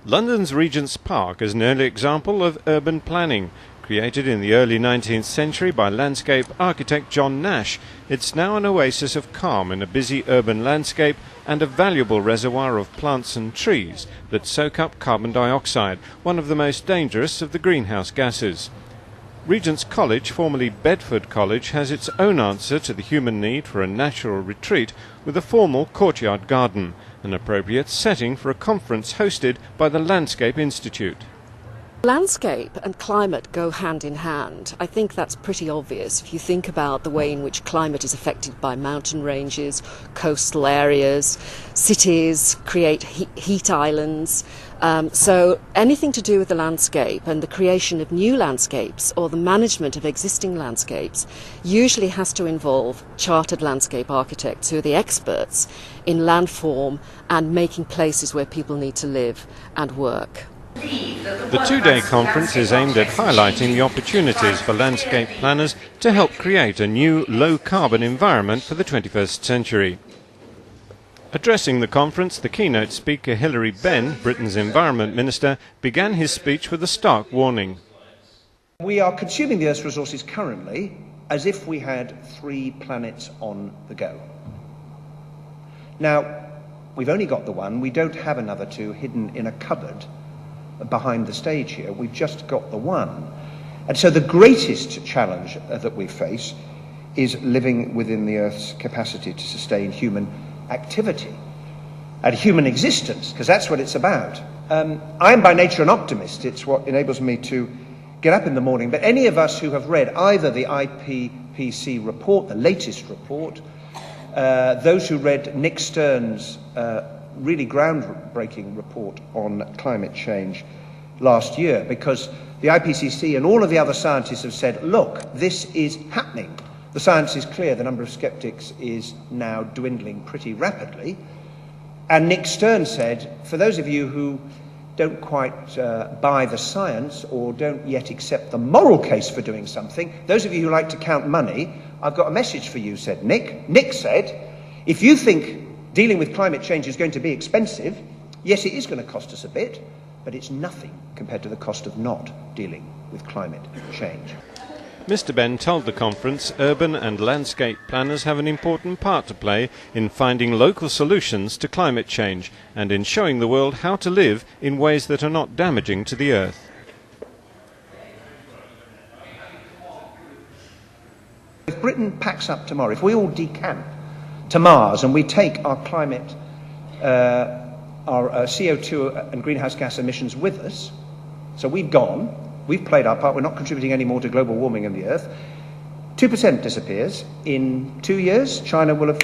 London's Regent's Park is an early example of urban planning. Created in the early 19th century by landscape architect John Nash, it's now an oasis of calm in a busy urban landscape and a valuable reservoir of plants and trees that soak up carbon dioxide, one of the most dangerous of the greenhouse gases. Regent's College, formerly Bedford College, has its own answer to the human need for a natural retreat with a formal courtyard garden, an appropriate setting for a conference hosted by the Landscape Institute. Landscape and climate go hand in hand. I think that's pretty obvious if you think about the way in which climate is affected by mountain ranges, coastal areas, cities create heat islands. So anything to do with the landscape and the creation of new landscapes or the management of existing landscapes usually has to involve chartered landscape architects who are the experts in landform and making places where people need to live and work. The two-day conference is aimed at highlighting the opportunities for landscape planners to help create a new low-carbon environment for the 21st century. Addressing the conference, the keynote speaker Hilary Benn, Britain's Environment Minister, began his speech with a stark warning. We are consuming the Earth's resources currently as if we had 3 planets on the go. Now, we've only got the one, we don't have another 2 hidden in a cupboard behind the stage here, we've just got the one. And so the greatest challenge that we face is living within the Earth's capacity to sustain human activity and human existence, because that's what it's about. I am by nature an optimist. It's what enables me to get up in the morning. But any of us who have read either the IPCC report, the latest report, those who read Nick Stern's really groundbreaking report on climate change last year, because the IPCC and all of the other scientists have said, look, this is happening. The science is clear, the number of skeptics is now dwindling pretty rapidly. And Nick Stern said, for those of you who don't quite buy the science or don't yet accept the moral case for doing something, those of you who like to count money, I've got a message for you, said Nick. Nick said, if you think dealing with climate change is going to be expensive, yes, it is going to cost us a bit, but it's nothing compared to the cost of not dealing with climate change. Mr. Benn told the conference urban and landscape planners have an important part to play in finding local solutions to climate change and in showing the world how to live in ways that are not damaging to the Earth. If Britain packs up tomorrow, if we all decamp to Mars and we take our climate, our CO2 and greenhouse gas emissions with us, so we've gone, we've played our part, we're not contributing any more to global warming in the Earth, 2% disappears. In 2 years, China will have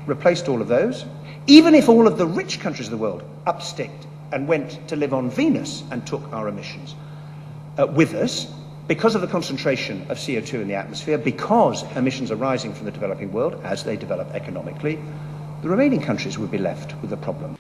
replaced all of those. Even if all of the rich countries of the world upsticked and went to live on Venus and took our emissions with us, because of the concentration of CO2 in the atmosphere, because emissions are rising from the developing world as they develop economically, the remaining countries would be left with the problem.